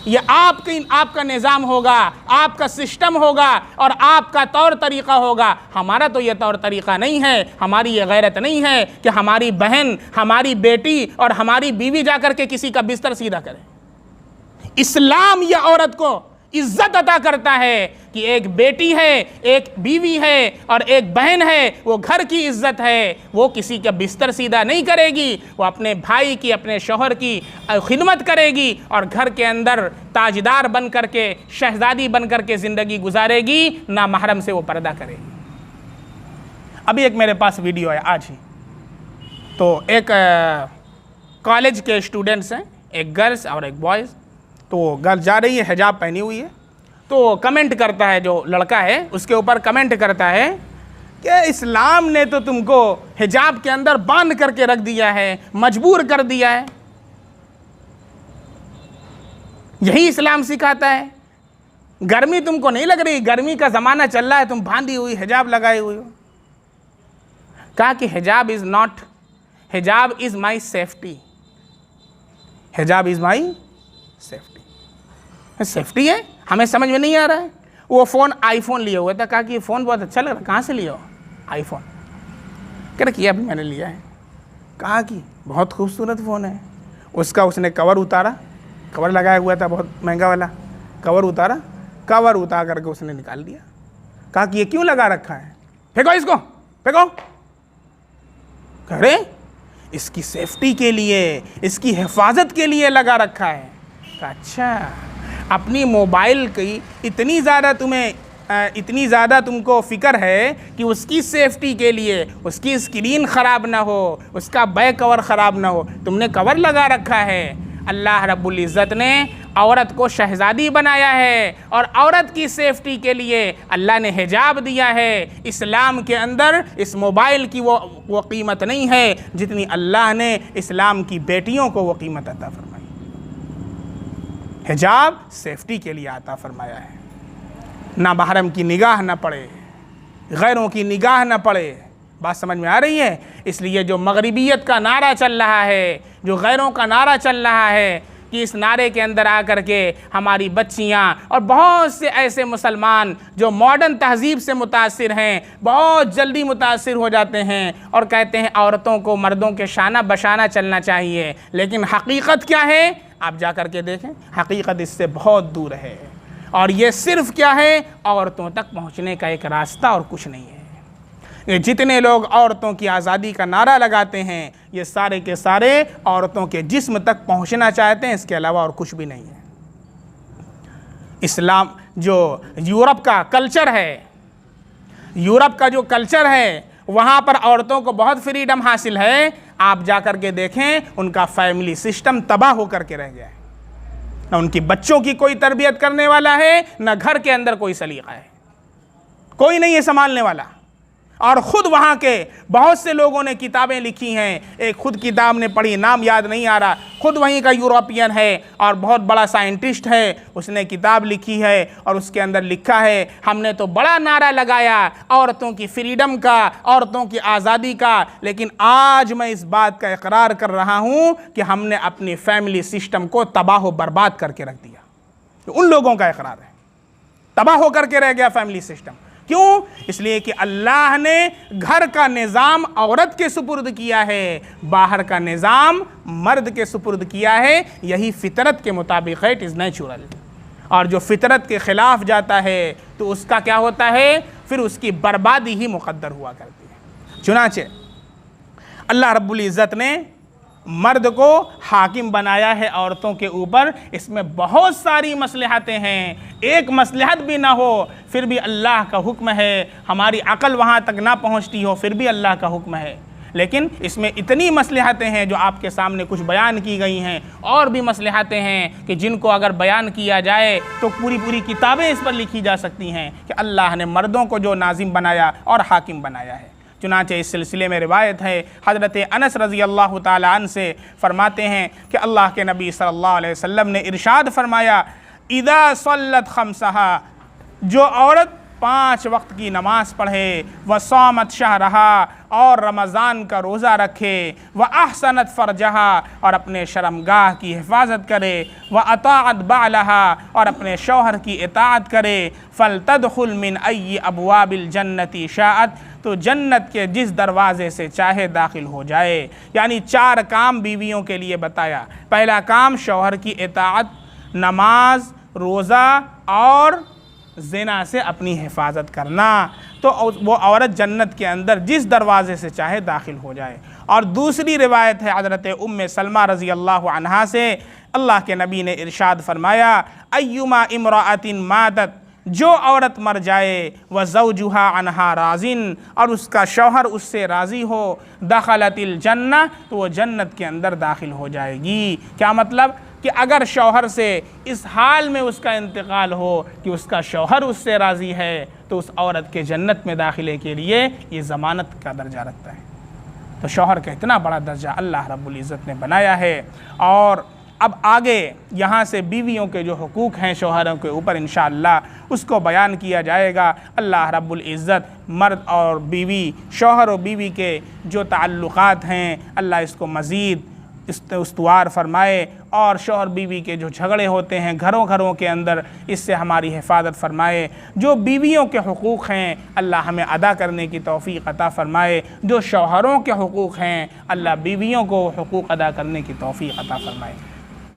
ये आपका निज़ाम होगा, आपका सिस्टम होगा और आपका तौर तरीक़ा होगा। हमारा तो ये तौर तरीक़ा नहीं है, हमारी ये गैरत नहीं है कि हमारी बहन, हमारी बेटी और हमारी बीवी जाकर के किसी का बिस्तर सीधा करे। इस्लाम ये औरत को इज्जत अता करता है कि एक बेटी है, एक बीवी है और एक बहन है, वो घर की इज्जत है। वो किसी का बिस्तर सीधा नहीं करेगी, वो अपने भाई की, अपने शौहर की खिदमत करेगी और घर के अंदर ताजदार बन करके, शहजादी बन करके ज़िंदगी गुजारेगी, ना महरम से वो पर्दा करेगी। अभी एक मेरे पास वीडियो है आज ही, तो एक कॉलेज के स्टूडेंट्स हैं, एक गर्ल्स और एक बॉयज़। तो गर्ल जा रही है, हिजाब पहनी हुई है, तो कमेंट करता है, जो लड़का है उसके ऊपर कमेंट करता है कि इस्लाम ने तो तुमको हिजाब के अंदर बांध करके रख दिया है, मजबूर कर दिया है। यही इस्लाम सिखाता है। गर्मी तुमको नहीं लग रही, गर्मी का ज़माना चल रहा है, तुम बांधी हुई हिजाब लगाई हुई हो। कहा कि हिजाब इज़ नॉट, हिजाब इज़ माई सेफ्टी, हिजाब इज़ माई सेफ्टी। सेफ्टी है, हमें समझ में नहीं आ रहा है। वो फ़ोन आईफोन लिए हुए था, कहा कि फ़ोन बहुत अच्छा लग रहा है, कहाँ से लिया हो? आईफोन। कह रहा किया भी मैंने लिया है। कहा कि बहुत खूबसूरत फ़ोन है। उसका उसने कवर उतारा, कवर लगाया हुआ था बहुत महंगा वाला, कवर उतारा, कवर उतार करके उसने निकाल दिया। कहा कि ये क्यों लगा रखा है, फेंको इसको, फेंको। कह रहे इसकी सेफ्टी के लिए, इसकी हिफाजत के लिए लगा रखा है। कहा अच्छा, अपनी मोबाइल की इतनी ज़्यादा तुमको फ़िक्र है कि उसकी सेफ्टी के लिए उसकी स्क्रीन ख़राब ना हो, उसका बैक कवर ख़राब ना हो, तुमने कवर लगा रखा है। अल्लाह रब्बुल इज़्ज़त ने औरत को शहज़ादी बनाया है और औरत की सेफ्टी के लिए अल्लाह ने हिजाब दिया है। इस्लाम के अंदर इस मोबाइल की वो कीमत नहीं है जितनी अल्लाह ने इस्लाम की बेटियों को वो कीमत अता फरमाई। हिजाब सेफ्टी के लिए अता फरमाया है, ना महरम की निगाह ना पड़े, गैरों की निगाह ना पड़े। बात समझ में आ रही है? इसलिए जो मगरिबियत का नारा चल रहा है, जो गैरों का नारा चल रहा है, कि इस नारे के अंदर आकर के हमारी बच्चियां और बहुत से ऐसे मुसलमान जो मॉडर्न तहज़ीब से मुतासिर हैं, बहुत जल्दी मुतासिर हो जाते हैं और कहते हैं औरतों को मर्दों के शाना बशाना चलना चाहिए। लेकिन हकीकत क्या है, आप जा कर के देखें, हकीकत इससे बहुत दूर है। और ये सिर्फ़ क्या है, औरतों तक पहुँचने का एक रास्ता और कुछ नहीं है। ये जितने लोग औरतों की आज़ादी का नारा लगाते हैं, ये सारे के सारे औरतों के जिस्म तक पहुंचना चाहते हैं, इसके अलावा और कुछ भी नहीं है। इस्लाम जो यूरोप का कल्चर है, यूरोप का जो कल्चर है, वहाँ पर औरतों को बहुत फ्रीडम हासिल है। आप जा कर के देखें, उनका फैमिली सिस्टम तबाह होकर के रह गया है। न उनकी बच्चों की कोई तरबियत करने वाला है, न घर के अंदर कोई सलीका है, कोई नहीं है संभालने वाला। और ख़ुद वहाँ के बहुत से लोगों ने किताबें लिखी हैं। एक खुद किताब ने पढ़ी, नाम याद नहीं आ रहा, खुद वहीं का यूरोपियन है और बहुत बड़ा साइंटिस्ट है, उसने किताब लिखी है और उसके अंदर लिखा है, हमने तो बड़ा नारा लगाया औरतों की फ्रीडम का, औरतों की आज़ादी का, लेकिन आज मैं इस बात का इकरार कर रहा हूँ कि हमने अपनी फैमिली सिस्टम को तबाह बर्बाद करके रख दिया। तो उन लोगों का इकरार है, तबाह होकर के रह गया फैमिली सिस्टम। क्यों? इसलिए कि अल्लाह ने घर का निज़ाम औरत के सुपुर्द किया है, बाहर का निज़ाम मर्द के सुपुर्द किया है। यही फितरत के मुताबिक है, इट इज़ नेचुरल। और जो फितरत के ख़िलाफ़ जाता है तो उसका क्या होता है, फिर उसकी बर्बादी ही मुक़द्दर हुआ करती है। चुनांचे अल्लाह रब्बुल इज़्ज़त ने मर्द को हाकिम बनाया है औरतों के ऊपर। इसमें बहुत सारी मसलहतें हैं, एक मसलहत भी ना हो फिर भी अल्लाह का हुक्म है, हमारी अक़ल वहाँ तक ना पहुँचती हो फिर भी अल्लाह का हुक्म है। लेकिन इसमें इतनी मसलहतें हैं जो आपके सामने कुछ बयान की गई हैं, और भी मसलहतें हैं कि जिनको अगर बयान किया जाए तो पूरी पूरी किताबें इस पर लिखी जा सकती हैं कि अल्लाह ने मर्दों को जो नाज़िम बनाया और हाकिम बनाया है। चुनांचे इस सिलसिले में रिवायत है, हज़रत अनस रज़ी अल्लाह ताला अन्हु से फरमाते हैं कि अल्लाह के नबी सल्लल्लाहु अलैहि वसल्लम ने इरशाद फरमाया, इदा सल्लत खम्सहा, जो औरत 5 वक्त की नमाज़ पढ़े, व सौमत शहरहा, और रमज़ान का रोज़ा रखे, व अहसनत फ़रजहा, और अपने शर्मगाह की हिफाजत करे, व अताअत बालहा, और अपने शौहर की इताअत करे, फ़लतदखुल मिन अय्यि अबवाबिल जन्नति शाअत, तो जन्नत के जिस दरवाज़े से चाहे दाखिल हो जाए। यानी 4 काम बीवियों के लिए बताया। पहला काम शौहर की इताअत, नमाज, रोज़ा और ज़िना से अपनी हिफाजत करना, तो वो औरत जन्नत के अंदर जिस दरवाज़े से चाहे दाखिल हो जाए। और दूसरी रिवायत है हज़रत उम्मे सलमा रज़ी अल्लाह अन्हा से, अल्लाह के नबी ने इरशाद फरमाया, अय्युमा इमराअतिन मातत, जो औरत मर जाए, व ज़ौजुहा अन्हा राज़िन, और उसका शौहर उससे राज़ी हो, दखलतिल जन्नह, तो वो जन्नत के अंदर दाखिल हो जाएगी। क्या मतलब कि अगर शौहर से इस हाल में उसका इंतकाल हो कि उसका शौहर उससे राज़ी है, तो उस औरत के जन्नत में दाखिले के लिए ये ज़मानत का दर्जा रखता है। तो शौहर का इतना बड़ा दर्जा अल्लाह रब्बुल इज़्ज़त ने बनाया है। और अब आगे यहाँ से बीवियों के जो हुकूक़ हैं शौहरों के ऊपर इंशाअल्लाह उसको बयान किया जाएगा। अल्लाह रब्बुल इज़्ज़त मर्द और बीवी, शौहर और बीवी के जो ताल्लुक़ात हैं, अल्लाह इसको मज़ीद इस्तवार फरमाए, और शौहर बीवी के जो झगड़े होते हैं घरों घरों के अंदर, इससे हमारी हिफाजत फरमाए। जो बीवियों के हुकूक़ हैं अल्लाह हमें अदा करने की तौफ़ीक़ अता फ़रमाए, जो शौहरों के हुकूक़ हैं अल्लाह बीवियों को हुकूक़ अदा करने की तौफ़ीक़ अता फ़रमाए।